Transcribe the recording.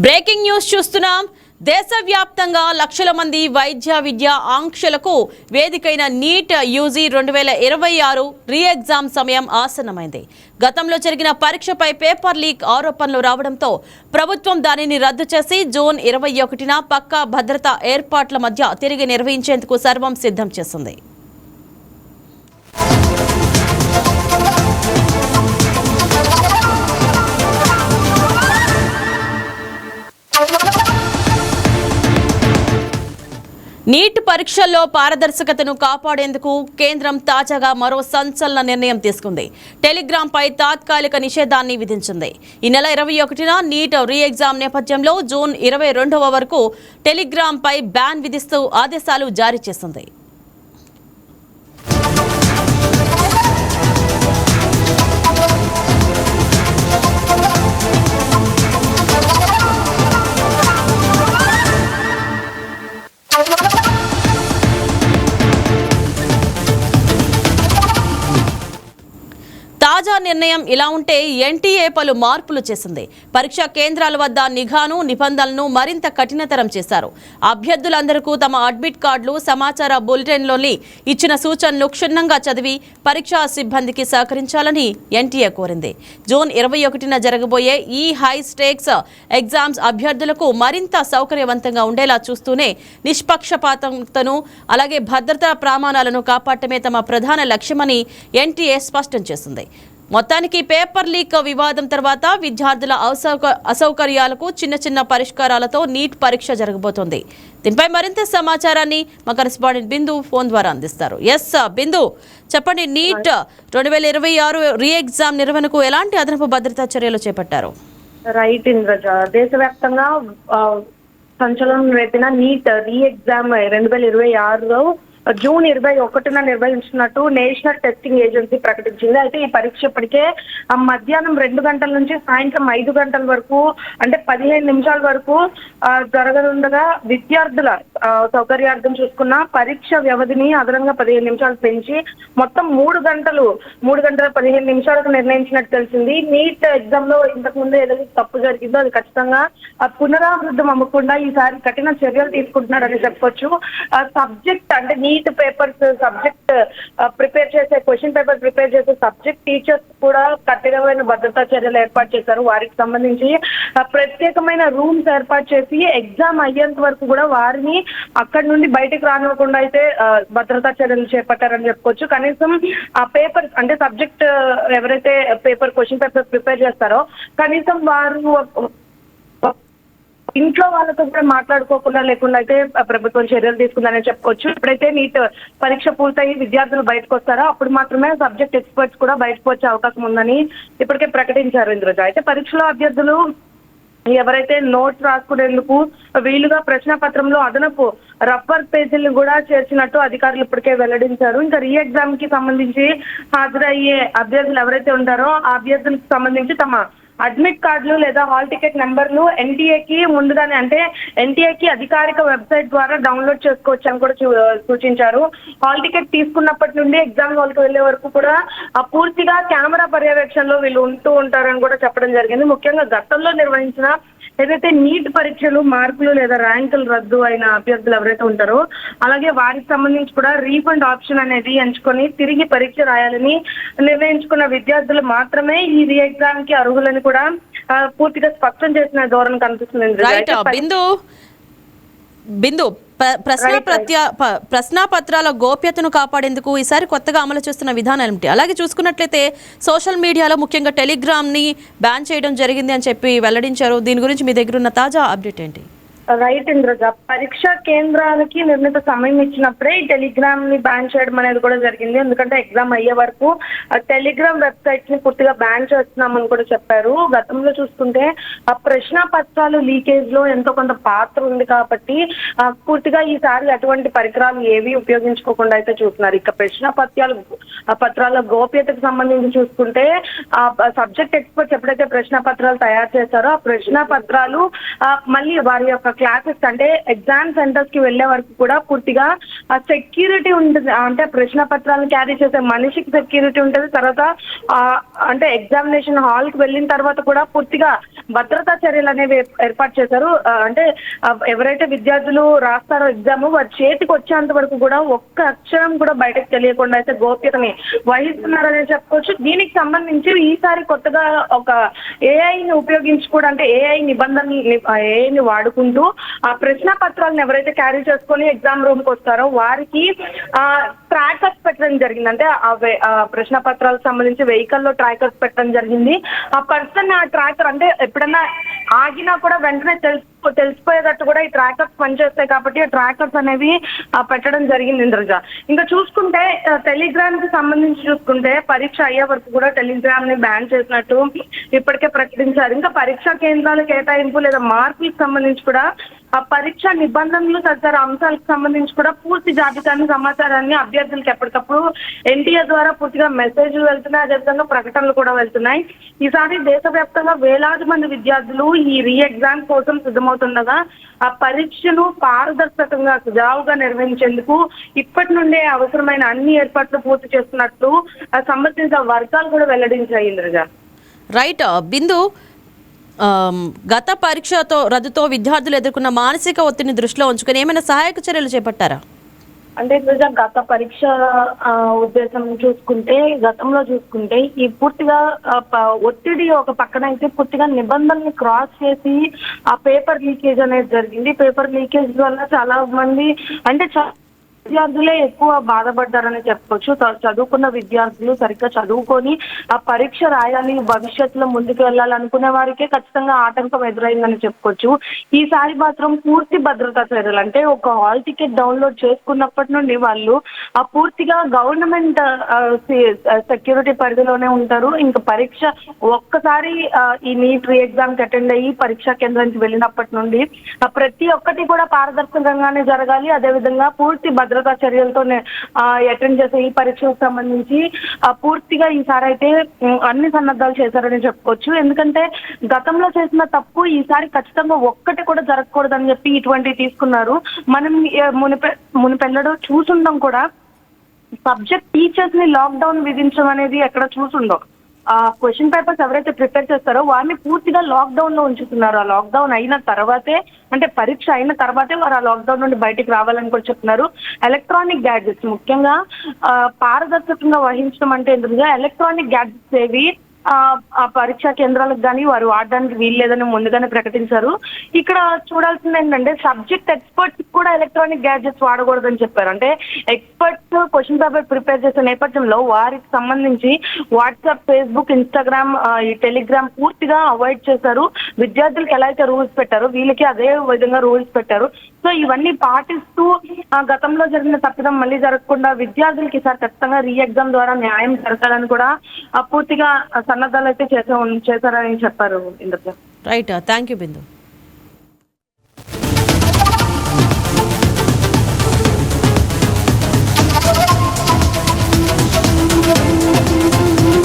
Breaking news చూస్తున్నాం. దేశవ్యాప్తంగా లక్షల మంది వైద్య విద్య ఆంక్షలకు వేదికైన నీట్ యూజీ 2026 రీ ఎగ్జామ్ సమయం ఆసన్నమైంది. గతంలో జరిగిన పరీక్షపై పేపర్ లీక్ ఆరోపణలు రావడంతో ప్రభుత్వం దానిని రద్దు చేసి జూన్ 21న పక్కా భద్రతా ఏర్పాట్ల మధ్య తిరిగి నిర్వహించేందుకు సర్వం సిద్ధం చేసింది. నీట్ పరీక్షల్లో పారదర్శకతను కాపాడేందుకు కేంద్రం తాజాగా మరో సంచలన నిర్ణయం తీసుకుంది. టెలిగ్రామ్ పై తాత్కాలిక నిషేధాన్ని విధించింది. ఈ నెల 21న నీట్ రీ ఎగ్జామ్ నేపథ్యంలో జూన్ 22వ వరకు టెలిగ్రామ్ పై బ్యాన్ విధిస్తూ ఆదేశాలు జారీ చేసింది. తాజా నిర్ణయం ఇలా ఉంటే ఎన్టీఏ పలు మార్పులు చేసింది. పరీక్షా కేంద్రాల వద్ద నిఘాను నిబంధనలను మరింత కఠినతరం చేశారు. అభ్యర్థులందరికీ తమ అడ్మిట్ కార్డులు సమాచార బులెటిన్లోని ఇచ్చిన సూచనలు క్షుణ్ణంగా చదివి పరీక్షా సిబ్బందికి సహకరించాలని ఎన్టీఏ కోరింది. జూన్ 21న జరగబోయే ఈ హై స్టేక్స్ ఎగ్జామ్స్ అభ్యర్థులకు మరింత సౌకర్యవంతంగా ఉండేలా చూస్తూనే నిష్పక్షపాతతను అలాగే భద్రతా ప్రమాణాలను కాపాడటమే తమ ప్రధాన లక్ష్యమని ఎన్టీఏ స్పష్టం చేసింది. మొత్తానికి పేపర్ లీక్ వివాదం తర్వాత విద్యార్థుల అసౌకర్యాలకు చిన్న చిన్న పరిష్కారాలతో నీట్ పరీక్ష జరగబోతోంది. దీనిపై మరింత సమాచారాన్ని మా కరెస్పాండెంట్ బిందు ఫోన్ ద్వారా అందిస్తారు. ఎస్ బిందు, చెప్పండి, నీట్ 2026 రీ ఎగ్జామ్ నిర్వహణకు ఎలాంటి అదనపు భద్రతా చర్యలు చేపట్టారు? రైట్ ఇంద్రజ, దేశవ్యాప్తంగా సంచలనం రేపిన నీట్ రీ ఎగ్జామ్ 2026లో జూన్ 21న నిర్వహించినట్టు నేషనల్ టెస్టింగ్ ఏజెన్సీ ప్రకటించింది. అయితే ఈ పరీక్ష ఇప్పటికే మధ్యాహ్నం 2 గంటల నుంచి సాయంత్రం 5 గంటల వరకు అంటే 15 నిమిషాల వరకు జరగనుండగా విద్యార్థుల సౌకర్యార్థం చూసుకున్న పరీక్ష వ్యవధిని అదనంగా 15 నిమిషాలు పెంచి మొత్తం 3 గంటల 15 నిమిషాలకు నిర్ణయించినట్టు తెలిసింది. నీట్ ఎగ్జామ్ లో ఇంతకు ముందు ఏదైతే తప్పు జరిగిందో అది ఖచ్చితంగా పునరావృతం అవ్వకుండా ఈసారి కఠిన చర్యలు తీసుకుంటున్నారని చెప్పొచ్చు. సబ్జెక్ట్ అంటే నీట్ పేపర్స్ సబ్జెక్ట్ ప్రిపేర్ చేసే క్వశ్చన్ పేపర్ ప్రిపేర్ చేసే సబ్జెక్ట్ టీచర్స్ కూడా కఠినమైన భద్రతా చర్యలు ఏర్పాటు చేశారు. వారికి సంబంధించి ప్రత్యేకమైన రూమ్స్ ఏర్పాటు చేసి ఎగ్జామ్ అయ్యేంత వరకు కూడా వారిని అక్కడి నుండి బయటకు రానివ్వకుండా అయితే భద్రతా చర్యలు చేపట్టారని చెప్పుకోవచ్చు. కనీసం ఆ పేపర్ అంటే సబ్జెక్ట్ ఎవరైతే పేపర్ క్వశ్చన్ పేపర్ ప్రిపేర్ చేస్తారో కనీసం వారు ఇంట్లో వాళ్ళతో కూడా మాట్లాడుకోకుండా లేకుండా అయితే ప్రభుత్వం చర్యలు తీసుకుందని చెప్పుకోవచ్చు. ఎప్పుడైతే నీట్ పరీక్ష పూర్తయి విద్యార్థులు బయటకు వస్తారో అప్పుడు మాత్రమే సబ్జెక్ట్ ఎక్స్పర్ట్స్ కూడా బయటకు వచ్చే అవకాశం ఉందని ఇప్పటికే ప్రకటించారు ఇంద్రజ. అయితే పరీక్షలో అభ్యర్థులు ఎవరైతే నోట్స్ రాసుకునేందుకు వీలుగా ప్రశ్న పత్రంలో అదనపు రబ్బర్ పేజీలను కూడా చేర్చినట్టు అధికారులు ఇప్పటికే వెల్లడించారు. ఇంకా రీ ఎగ్జామ్ కి సంబంధించి హాజరయ్యే అభ్యర్థులు ఎవరైతే ఉంటారో ఆ అభ్యర్థులకు సంబంధించి తమ అడ్మిట్ కార్డులు లేదా హాల్ టికెట్ నెంబర్లు ఎన్టీఏకి ముందుగానే అంటే ఎన్టీఏకి అధికారిక వెబ్సైట్ ద్వారా డౌన్లోడ్ చేసుకోవచ్చు అని కూడా సూచించారు. హాల్ టికెట్ తీసుకున్నప్పటి నుండి ఎగ్జామ్ హాల్కి వెళ్లే వరకు కూడా పూర్తిగా కెమెరా పర్యవేక్షణలో వీళ్ళు ఉంటూ ఉంటారని కూడా చెప్పడం జరిగింది. ముఖ్యంగా గతంలో నిర్వహించిన ఏదైతే నీట్ పరీక్షలు మార్కులు లేదా ర్యాంకులు రద్దు అయిన అభ్యర్థులు ఎవరైతే ఉంటారో అలాగే వారికి సంబంధించి కూడా రీఫండ్ ఆప్షన్ అనేది ఎంచుకొని తిరిగి పరీక్ష రాయాలని నిర్ణయించుకున్న విద్యార్థులు మాత్రమే ఈ రీ ఎగ్జామ్ కి అర్హులని కూడా పూర్తిగా స్పష్టం చేసిన ధోరణి కనిపిస్తుంది. బిందు, ప్రశ్నాపత్రాల గోప్యతను కాపాడేందుకు ఈసారి కొత్తగా అమలు చేస్తున్న విధానం ఏమిటి? అలాగే చూసుకున్నట్లయితే సోషల్ మీడియాలో ముఖ్యంగా టెలిగ్రామ్ ని బ్యాన్ చేయడం జరిగింది అని చెప్పి వెల్లడించారు. దీని గురించి మీ దగ్గర ఉన్న తాజా అప్డేట్ ఏంటి? రైట్ ఇంద్రజ, పరీక్షా కేంద్రాలకి నిర్ణీత సమయం ఇచ్చినప్పుడే ఈ టెలిగ్రామ్ ని బ్యాన్ చేయడం అనేది కూడా జరిగింది. ఎందుకంటే ఎగ్జామ్ అయ్యే వరకు టెలిగ్రామ్ వెబ్సైట్స్ ని పూర్తిగా బ్యాన్ చేస్తున్నామని కూడా చెప్పారు. గతంలో చూసుకుంటే ఆ ప్రశ్న పత్రాలు లీకేజ్ లో ఎంతో కొంత పాత్ర ఉంది కాబట్టి పూర్తిగా ఈసారి అటువంటి పరికరాలు ఏవి ఉపయోగించుకోకుండా అయితే చూస్తున్నారు. ఇక ప్రశ్న పత్రాల గోప్యతకు సంబంధించి చూసుకుంటే సబ్జెక్ట్ ఎక్స్పర్ట్స్ ఎప్పుడైతే ప్రశ్న పత్రాలు తయారు చేస్తారో ఆ ప్రశ్న పత్రాలు మళ్ళీ వారి యొక్క క్లాసెస్ అంటే ఎగ్జామ్ సెంటర్స్ కి వెళ్లే వరకు కూడా పూర్తిగా సెక్యూరిటీ ఉంటుంది. అంటే ప్రశ్న పత్రాలను క్యారీ చేసే మనిషికి సెక్యూరిటీ ఉంటుంది. తర్వాత అంటే ఎగ్జామినేషన్ హాల్ కి వెళ్ళిన తర్వాత కూడా పూర్తిగా భద్రతా చర్యలు అనేవి ఏర్పాటు చేశారు. అంటే ఎవరైతే విద్యార్థులు రాస్తారో ఎగ్జామ్ వారి చేతికి వచ్చేంత వరకు కూడా ఒక్క అక్షరం కూడా బయటకు తెలియకుండా అయితే గోప్యతని వహిస్తున్నారని చెప్పుకోవచ్చు. దీనికి సంబంధించి ఈసారి కొత్తగా ఒక ఏఐని ఉపయోగించి కూడా అంటే ఏఐ నిబంధనలు ఏఐని వాడుకుంటూ ఆ ప్రశ్న పత్రాలను ఎవరైతే క్యారీ చేసుకొని ఎగ్జామ్ రూమ్ కి వస్తారో వారికి ట్రాకర్స్ పెట్టడం జరిగింది. అంటే ఆ ప్రశ్న పత్రాలకు సంబంధించి వెహికల్ లో ట్రాకర్స్ పెట్టడం జరిగింది. ఆ పర్సన్ ఆ ట్రాకర్ అంటే ఎప్పుడన్నా ఆగినా కూడా వెంటనే తెలిసిపోయేటట్టు కూడా ఈ ట్రాకర్స్ పనిచేస్తాయి కాబట్టి ఆ ట్రాకర్స్ అనేవి పెట్టడం జరిగింది ఇంద్రజ. ఇంకా చూసుకుంటే టెలిగ్రామ్ కి సంబంధించి చూసుకుంటే పరీక్ష అయ్యే వరకు కూడా టెలిగ్రామ్ ని బ్యాన్ చేసినట్టు ఇప్పటికే ప్రకటించారు. ఇంకా పరీక్షా కేంద్రాల కేటాయింపు లేదా మార్పులకు సంబంధించి కూడా ఆ పరీక్ష నిబంధనలు తదితర అంశాలకు సంబంధించి కూడా పూర్తి జాబితాని సమాచారాన్ని అభ్యర్థులకు ఎప్పటికప్పుడు ఎన్టీఏ ద్వారా పూర్తిగా మెసేజ్లు వెళ్తున్నాయి. అదేవిధంగా ప్రకటనలు కూడా వెళ్తున్నాయి. ఈసారి దేశవ్యాప్తంగా వేలాది మంది విద్యార్థులు ఈ రీ ఎగ్జామ్ కోసం సిద్ధమవుతుండగా ఆ పరీక్షను పారదర్శకంగా సజావుగా నిర్వహించేందుకు ఇప్పటి నుండే అవసరమైన అన్ని ఏర్పాట్లు పూర్తి చేస్తున్నట్లు సంబంధిత వర్గాలు కూడా వెల్లడించాయి ఇంద్రజ. రైట్ బిందు, గత పరీక్షతో రద్దుతో విద్యార్థులు ఎదుర్కొన్న మానసిక ఒత్తిడిని దృష్టిలో ఉంచుకొని ఏమైనా సహాయక చర్యలు చేపట్టారా? అంటే నిజంగా గత పరీక్ష ఉద్దేశం చూసుకుంటే గతంలో చూసుకుంటే ఈ పూర్తిగా ఒత్తిడి ఒక పక్కన అయితే పూర్తిగా నిబంధనల్ని క్రాస్ చేసి ఆ పేపర్ లీకేజ్ అనేది జరిగింది. పేపర్ లీకేజ్ వల్ల చాలా మంది అంటే విద్యార్థులే ఎక్కువ బాధపడ్డారని చెప్పుకోవచ్చు. చదువుకున్న విద్యార్థులు సరిగ్గా చదువుకొని ఆ పరీక్ష రాయాలి, భవిష్యత్తులో ముందుకు వెళ్ళాలనుకునే వారికే ఖచ్చితంగా ఆటంకం ఎదురైందని చెప్పుకోవచ్చు. ఈసారి మాత్రం పూర్తి భద్రతా చర్యలు అంటే ఒక హాల్ టికెట్ డౌన్లోడ్ చేసుకున్నప్పటి నుండి వాళ్ళు ఆ పూర్తిగా గవర్నమెంట్ సెక్యూరిటీ పరిధిలోనే ఉంటారు. ఇంకా పరీక్ష ఒక్కసారి ఈ నీట్ రీ ఎగ్జామ్ కి అటెండ్ అయ్యి పరీక్షా కేంద్రానికి వెళ్ళినప్పటి నుండి ప్రతి ఒక్కటి కూడా పారదర్శకంగానే జరగాలి. అదేవిధంగా పూర్తి భద్రతా చర్యలతోనే అటెండ్ చేసే ఈ పరీక్షకు సంబంధించి పూర్తిగా ఈసారి అయితే అన్ని సన్నద్ధాలు చేశారని చెప్పుకోవచ్చు. ఎందుకంటే గతంలో చేసిన తప్పు ఈసారి ఖచ్చితంగా ఒక్కటి కూడా జరగకూడదని చెప్పి ఇటువంటివి తీసుకున్నారు. మనం మునిపెన్నడూ చూసుండం కూడా సబ్జెక్ట్ టీచర్స్ ని లాక్డౌన్ విధించడం అనేది ఎక్కడ చూసుండో. క్వశ్చన్ పేపర్స్ ఎవరైతే ప్రిపేర్ చేస్తారో వారిని పూర్తిగా లాక్డౌన్ లో ఉంచుతున్నారు. ఆ లాక్డౌన్ అయిన తర్వాతే అంటే పరీక్ష అయిన తర్వాతే వారు ఆ లాక్డౌన్ నుండి బయటికి రావాలని కూడా చెప్తున్నారు. ఎలక్ట్రానిక్ గ్యాడ్జెట్స్ ముఖ్యంగా పారదర్శకంగా వహించడం అంటే ఎందుకంటే ఎలక్ట్రానిక్ గ్యాడ్జెట్స్ ఏవి ఆ పరీక్షా కేంద్రాలకు కానీ వారు వాడడానికి వీలు లేదని ముందుగానే ప్రకటించారు. ఇక్కడ చూడాల్సింది ఏంటంటే సబ్జెక్ట్ ఎక్స్పర్ట్స్ కూడా ఎలక్ట్రానిక్ గ్యాడ్జెట్స్ వాడకూడదని చెప్పారు. అంటే ఎక్స్పర్ట్స్ క్వశ్చన్ పేపర్ ప్రిపేర్ చేసే నేపథ్యంలో వారికి సంబంధించి వాట్సాప్, ఫేస్బుక్, ఇన్స్టాగ్రామ్, ఈ టెలిగ్రామ్ పూర్తిగా అవాయిడ్ చేశారు. విద్యార్థులకు ఎలా అయితే రూల్స్ పెట్టారో వీళ్ళకి అదే విధంగా రూల్స్ పెట్టారు. సో ఇవన్నీ పాటిస్తూ గతంలో జరిగిన తప్పిదం మళ్ళీ జరగకుండా విద్యార్థులకి ఈసారి ఖచ్చితంగా రీ ఎగ్జామ్ ద్వారా న్యాయం జరగాలని కూడా పూర్తిగా సన్నద్ధాలు అయితే చేశారని చెప్పారు Indraja. Right, thank you Bindu.